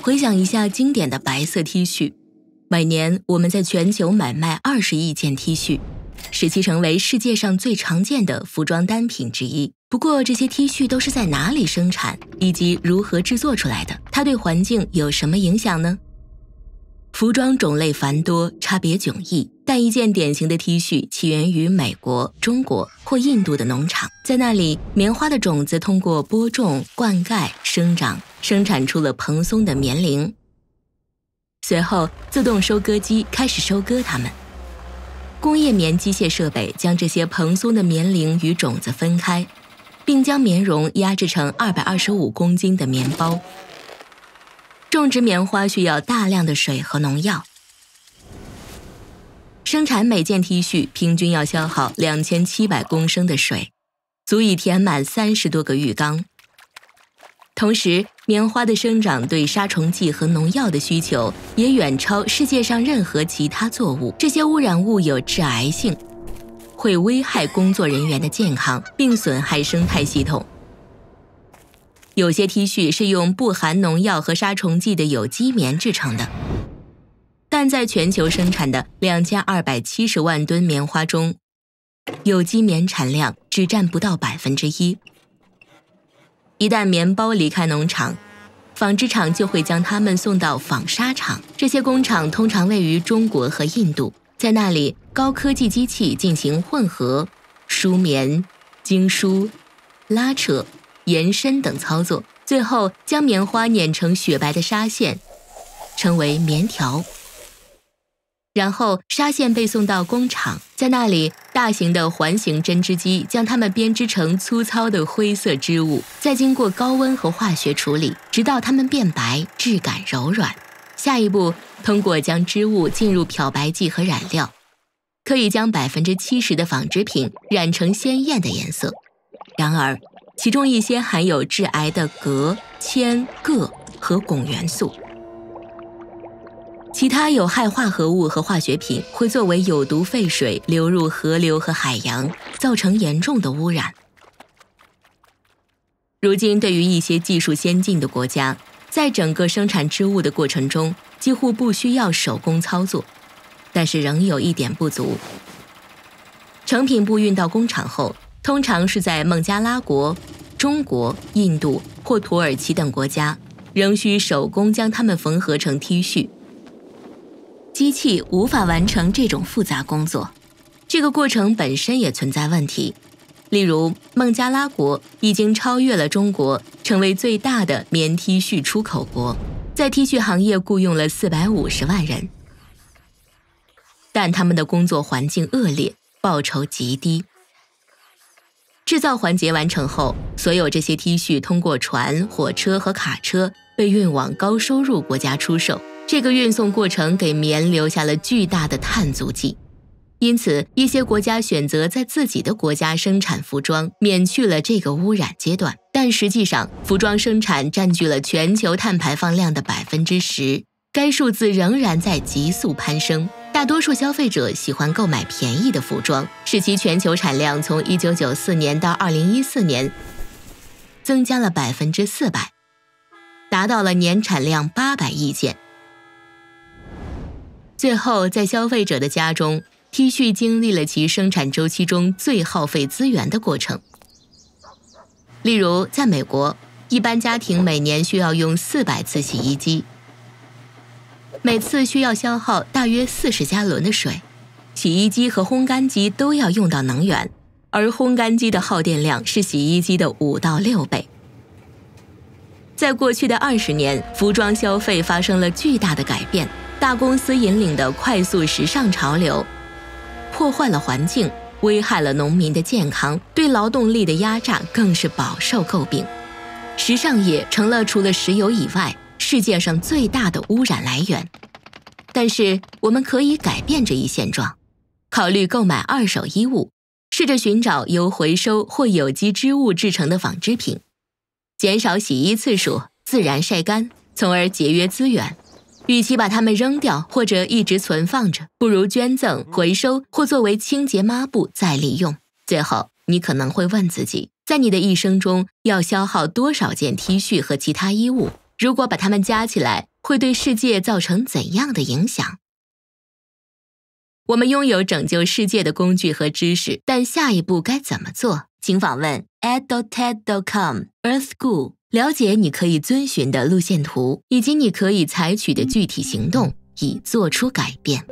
回想一下经典的白色 T 恤，每年我们在全球买卖20亿件 T 恤，使其成为世界上最常见的服装单品之一。不过这些 T 恤都是在哪里生产，以及如何制作出来的？它对环境有什么影响呢？服装种类繁多，差别迥异，但一件典型的 T 恤起源于美国、中国或印度的农场。在那里，棉花的种子通过播种、灌溉、生长，生产出了蓬松的棉绫。随后，自动收割机开始收割它们。工业棉机械设备将这些蓬松的棉绫与种子分开，并将棉绒压制成225公斤的棉包。种植棉花需要大量的水和农药，生产每件 T 恤平均要消耗2700公升的水，足以填满30多个浴缸。同时，棉花的生长对杀虫剂和农药的需求也远超世界上任何其他作物。这些污染物有致癌性，会危害工作人员的健康，并损害生态系统。有些 T 恤是用不含农药和杀虫剂的有机棉制成的，但在全球生产的2270万吨棉花中，有机棉产量只占不到1%。一旦棉包离开农场，纺织厂就会将它们送到纺纱厂。这些工厂通常位于中国和印度，在那里，高科技机器进行混合、梳棉、精梳、拉扯、延伸等操作，最后将棉花碾成雪白的纱线，成为棉条。然后纱线被送到工厂，在那里，大型的环形针织机将它们编织成粗糙的灰色织物，再经过高温和化学处理，直到它们变白，质感柔软。下一步，通过将织物进入漂白剂和染料，可以将70%的纺织品染成鲜艳的颜色。然而，其中一些含有致癌的镉、铅、铬和汞元素。其他有害化合物和化学品会作为有毒废水流入河流和海洋，造成严重的污染。如今，对于一些技术先进的国家，在整个生产织物的过程中，几乎不需要手工操作，但是仍有一点不足。成品部运到工厂后，通常是在孟加拉国、中国、印度或土耳其等国家，仍需手工将它们缝合成 T 恤。机器无法完成这种复杂工作，这个过程本身也存在问题。例如，孟加拉国已经超越了中国，成为最大的棉 T 恤出口国，在 T 恤行业雇佣了450万人，但他们的工作环境恶劣，报酬极低。制造环节完成后，所有这些 T 恤通过船、火车和卡车被运往高收入国家出售。这个运送过程给棉留下了巨大的碳足迹，因此一些国家选择在自己的国家生产服装，免去了这个污染阶段。但实际上，服装生产占据了全球碳排放量的10%，该数字仍然在急速攀升。大多数消费者喜欢购买便宜的服装，使其全球产量从1994年到2014年增加了400%，达到了年产量800亿件。最后，在消费者的家中， T 恤经历了其生产周期中最耗费资源的过程。例如，在美国，一般家庭每年需要用400次洗衣机，每次需要消耗大约40加仑的水。洗衣机和烘干机都要用到能源，而烘干机的耗电量是洗衣机的5到6倍。在过去的20年，服装消费发生了巨大的改变。大公司引领的快速时尚潮流，破坏了环境，危害了农民的健康，对劳动力的压榨更是饱受诟病。时尚业成了除了石油以外，世界上最大的污染来源。但是，我们可以改变这一现状，考虑购买二手衣物，试着寻找由回收或有机织物制成的纺织品，减少洗衣次数，自然晒干，从而节约资源。与其把它们扔掉或者一直存放着，不如捐赠、回收或作为清洁抹布再利用。最后，你可能会问自己，在你的一生中要消耗多少件 T 恤和其他衣物？如果把它们加起来，会对世界造成怎样的影响？我们拥有拯救世界的工具和知识，但下一步该怎么做？请访问 ed.ted.com/earthschool， 了解你可以遵循的路线图，以及你可以采取的具体行动，以做出改变。